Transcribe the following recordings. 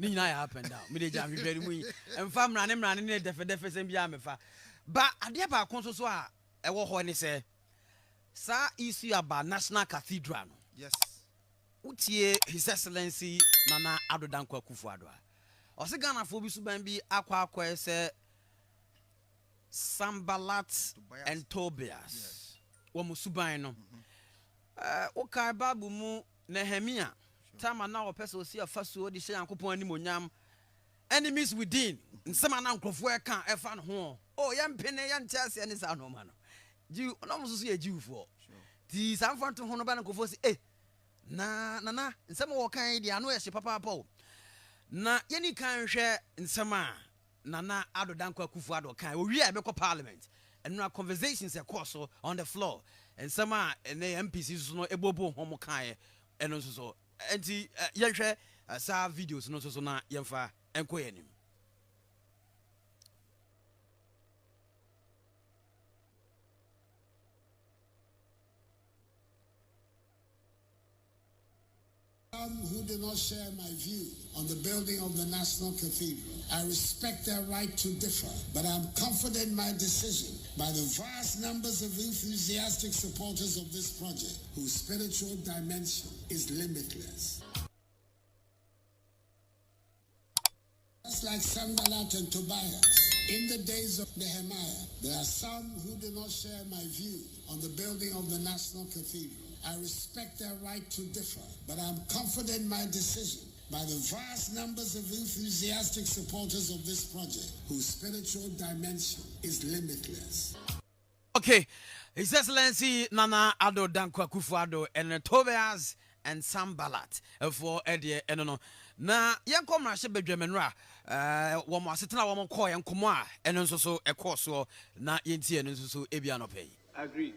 Nina up and down. Midja very we and fam running the same yamefa. But Adiaba Conso, I walk when he say, Sir, issue about National Cathedral. Yes. Utie His Excellency Nana Aba Akuffo Addo. Osegana for Bisubambi Aqua say Sambalat and Tobias. Womusubaino. Okay, Babu Mu Nehemia. Time now a person see a first word is saying Kupon enemies within. And some are now can't have fun home. Oh, young penny, young Chelsea, and it's our no man. You almost see a Jew for. The San Francisco Honoban Kofos, eh? Na, and some more kind, the annoyance, Papa Paul. Na, any kind share in Sama, Nana Aba Akuffo Addo kind. We are a parliament. And now conversations are course on the floor. And some are and the MPs no ebobo homo kind and also so. And the young saw videos no so na yemfa enkoyenim. Who do not share my view on the building of the National Cathedral. I respect their right to differ, but I'm confident in my decision by the vast numbers of enthusiastic supporters of this project whose spiritual dimension is limitless. Just like Sanballat and Tobias, in the days of Nehemiah, there are some who do not share my view on the building of the National Cathedral. I respect their right to differ, but I'm confident in my decision by the vast numbers of enthusiastic supporters of this project whose spiritual dimension is limitless. Okay, His Excellency Nana Aba Akuffo Addo and Tobias and Sambalat for Eddie and no. Na yan komra she bedwamenra wo mo asetena wo mo call yan komo a eno nso so ekoso na yentie eno nso so ebia no pay. Agree.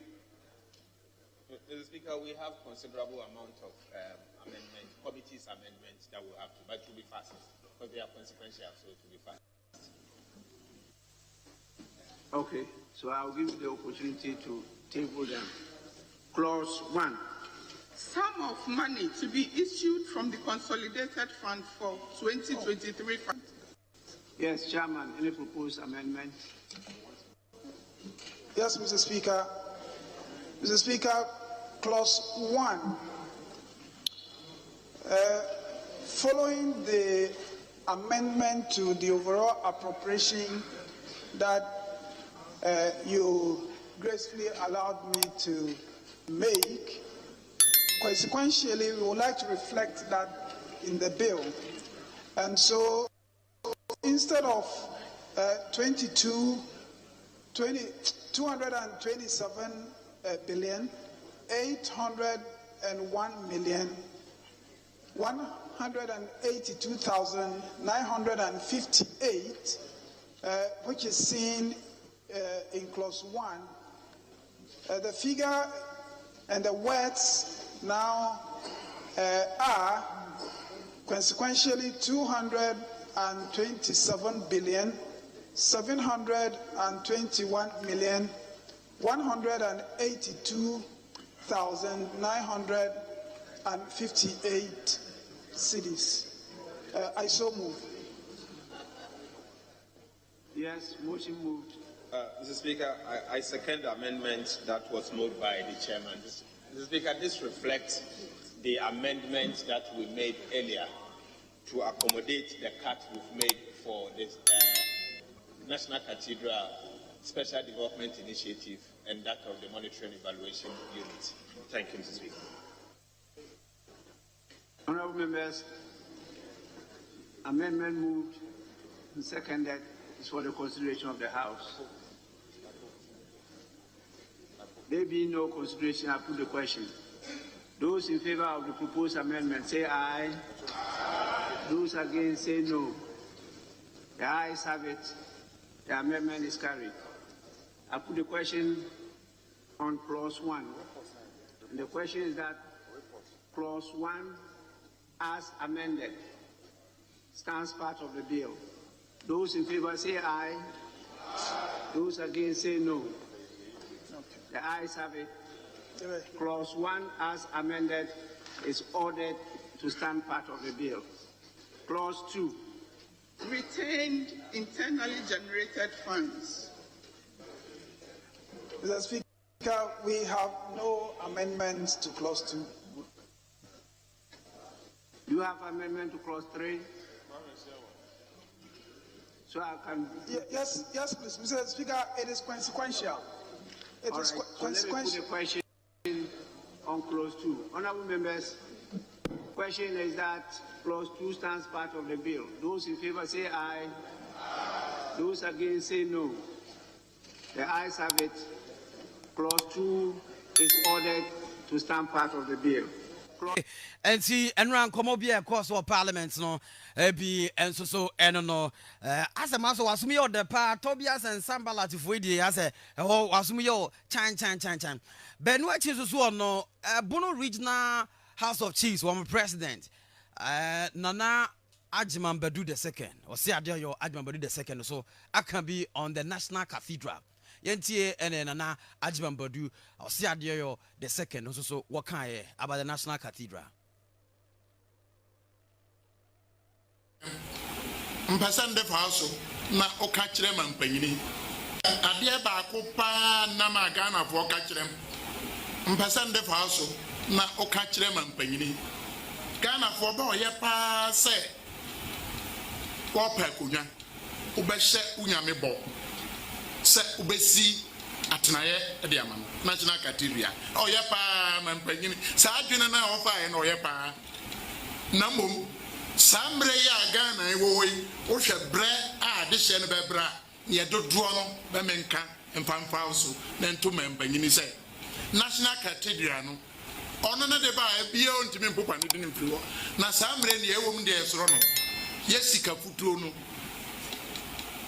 Mr. Speaker, we have considerable amount of amendment, committees amendments that we'll have to, but it will be fast because they are consequential, so it will be fast. Okay, so I'll give you the opportunity to table them. Clause 1. Sum of money to be issued from the Consolidated Fund for 2023 fund. Yes, Chairman, any proposed amendment? Yes, Mr. Speaker. Mr. Speaker, Clause 1. Following the amendment to the overall appropriation that you gracefully allowed me to make, consequentially, we would like to reflect that in the bill. And so, instead of 227 billion, 801 million, 182,958, which is seen in Clause 1. The figure and the words now are consequentially 227 billion, 721 million, 182,958 cities. I so move. Yes, motion moved. Mr. Speaker, I second the amendment that was moved by the chairman. Mr. Speaker, this reflects the amendment that we made earlier to accommodate the cut we've made for this National Cathedral Special Development Initiative and that of the Monitoring Evaluation Unit. Thank you, Mr. Speaker. Honorable members, amendment moved and seconded is for the consideration of the House. There being no consideration, I put the question. Those in favor of the proposed amendment say aye. Those against say no. The ayes have it. The amendment is carried. I put the question on Clause 1. And the question is that Clause 1, as amended, stands part of the bill. Those in favor say aye. Those against say no. The ayes have it. Clause 1, as amended, is ordered to stand part of the bill. Clause 2. Retained internally generated funds. Mr. Speaker, we have no amendments to clause 2. Do you have amendment to clause 3? So I can... Yes, please. Mr. Speaker, it is consequential. It is consequential. Let me put the question on clause 2. Honorable members, question is that clause 2 stands part of the bill. Those in favor say aye. Those against say no. The ayes have it. Clause 2 is ordered to stand part of the bill. And see, and run come up here, course of parliament, no, be and so, and no, as a master was me or the part, Tobias and Sambala to Fuidi, as a was me or chan. Ben, what is so no, Bono Regional House of Chiefs, one president, Nana Ajman Badu the second, or see Adio Ajman Badu the second, so I can be on the National Cathedral. Yentie and Nana Ajman Badu, or see Adio the second, also so what kind about the National Cathedral. Mpasande faso na okachire mampanyini ade ba ko pa na magana fo okachire mpasande faso na okachire mampanyini Ghana fo ba oye pa se wo pa kunya ubehye unyame bo se ubesi atenaye de ama National Cathedral oye pa mampanyini sa adwene na wo fa na oye pa na mom Sambre ya Ghana ewoyi wo hwe bre a de hye no bebra ye dodoɔ no be menka mfamfa so na nto mampanyini sɛ National Cathedral no ɔno ne de ba bia ontimi mpopa ne de ne mfiri hɔ na sambre ne ewom de esoro no ye sika futuo no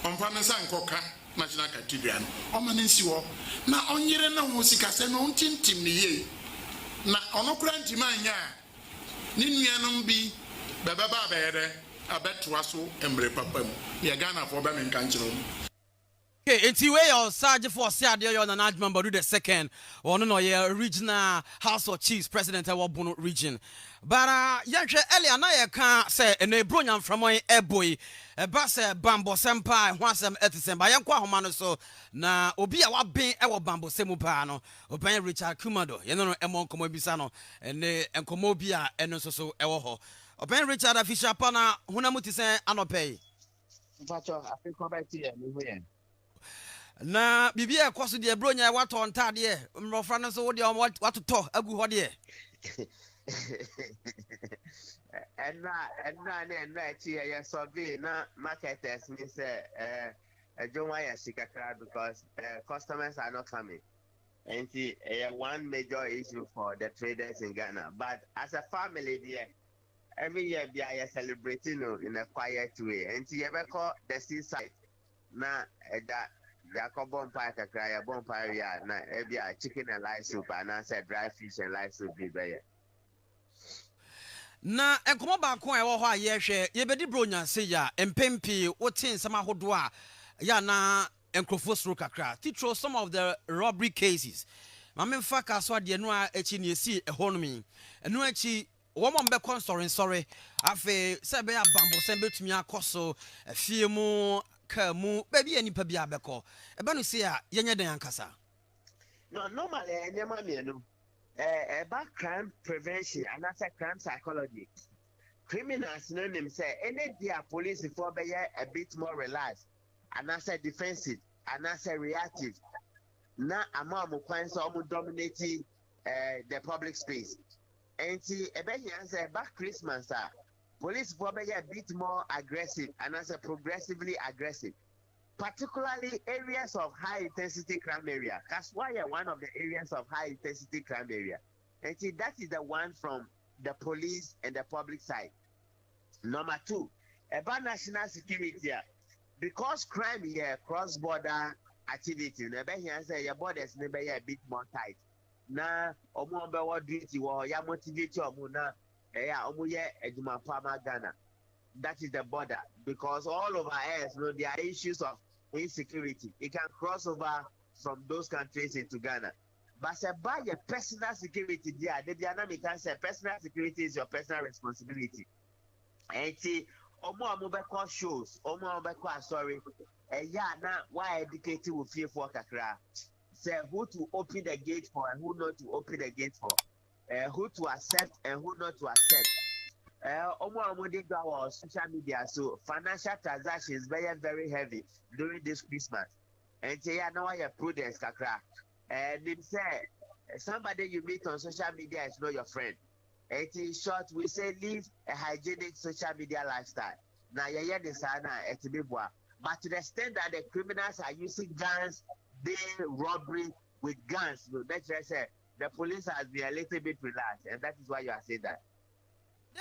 ɔmfa ne san kɔka National Cathedral no ɔma ne nsi hɔ na ɔnyere na ho sika sɛ no ntintim ne ye na ɔno kura ntima anya ne nuanom bi Baba Bere, a bet was so embre papa. Ya Ghana for Benin country. Okay, it's way or Sergeant for Sadio and Ajman Badu the second, or no, yeah, regional House of Chiefs president of Bono region. But Yancha Elia Naya can't say, and a brilliant from my airboy, a bass bambo senpai, once some etiquette by Yanqua Homano so na Obia what being our bambo semupano, Oban Richard Kumado, you know, Emon Comobisano, and Comobia, and also so Ewoho. Open Richard Fisher Pana, Hunamuti say, Anopay. Pacho, I think come back to you. Na Bibia Cosu de Bronya, what on Tadia, Rofranas, what to talk, a good idea. And right here, so be not marketers, Miss John Wire Sikakra, because customers are not coming. And see, one major issue for the traders in Ghana. But as a family, dear. Every year, we are celebrating in a quiet way. And you ever call the seaside? Na that the bonfire, a bonfire, na every chicken and live soup, and I said dry fish and live soup be there. Na enkomo ba ko e wo ho a ye hwe ye bedi bronya se ya empempi wotin sama hodoa ya na enkrofo sro kakra titro some of the robbery cases mame fa ka so ade no a echi ne esi ehonomi eno echi woman be sorry afi se be abambo se betumi akoso afie mu ka mu ba bi anipa bi abeko ebe no se a yenye den ankasa no normally anyama me no about crime prevention and that's a crime psychology criminals no name say any dia police for be a bit more relaxed and that's a defensive and that's a reactive na amamu kwan so dominating the public space. And see, back Christmas, police probably a bit more aggressive and as a progressively aggressive, particularly areas of high intensity crime area. That's why one of the areas of high intensity crime area. And see, that is the one from the police and the public side. Number two, about national security, because crime here cross-border activity, your borders may be a bit more tight. Na omo be what duty wo ya motivate omo na omo ye eduma farmer Ghana. That is the border because all over us there are issues of insecurity. It can cross over from those countries into Ghana. But say by your personal security there, the dynamic can say personal security is your personal responsibility. And see Omo amobeko shows, omo amobeko sorry. Yeah, now why educated with fear for kakra? Say who to open the gate for and who not to open the gate for. Who to accept and who not to accept. Omo amode go social media, so financial transactions very heavy during this Christmas. And say yeah, now you prudence kakra. And they say somebody you meet on social media is not your friend. And in short, we say live a hygienic social media lifestyle. Now yeah, this but to the extent that the criminals are using guns, they robbery with guns. So that's why I say the police has been a little bit relaxed, and that is why you are saying that.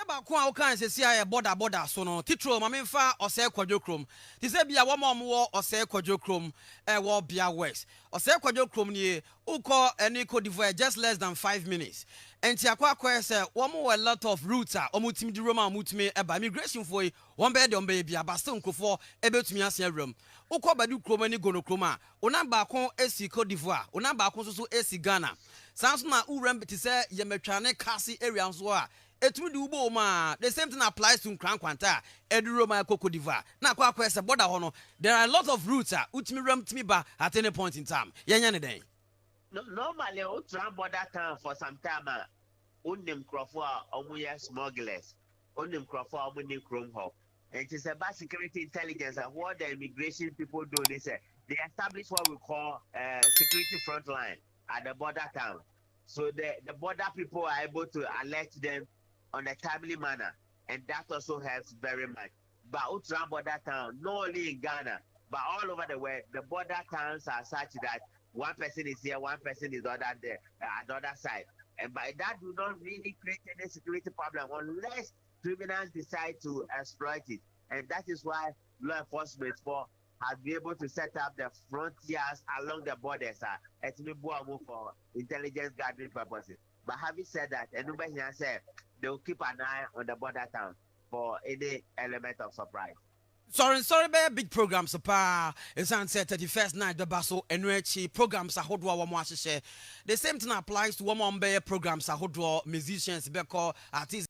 Ba kwa o kan se sia border so no titro ma memfa ose kwadwo krom ti se bia wo ma mo ose kwadwo krom wo bia west ose kwadwo krom ni uko any Cote d'Ivoire just less than 5 minutes enti akwa se wo mo a lot of routes a omutimi di Roma mutimi eba immigration for won be de be bia ba still nkofo ebetumi ase awram uko badu krom ani gono krom a ona ba kon esi Cote d'Ivoire ona ba kon so esi Ghana sans na uram ti se yemetwane kasi area so a etumi di ubo ma the same thing applies to Nkran Kwanta Eduro ma Cote d'Ivoire na kwa kwese border hono there are a lot of routes utimi ram timi ba at any point in time yenya ne den normally o tram border town for some time onim crofo omuye smugglers onim crofo omunim chrome hub and it is about security intelligence and what the immigration people do they say they establish what we call security front line at the border town so the border people are able to alert them on a timely manner, and that also helps very much. But Utram border town, not only in Ghana, but all over the world, the border towns are such that one person is here, one person is other there, at the other side. And by that, do not really create any security problem unless criminals decide to exploit it. And that is why law enforcement has been able to set up the frontiers along the borders for intelligence gathering purposes. But having said that, anybody here said they will keep an eye on the border town for any element of surprise. Sorry, be big programs pa. It's said 31st night the basso NUH programs ahodwa wa mo ahye. The same thing applies to one programs ahodwa musicians beko artists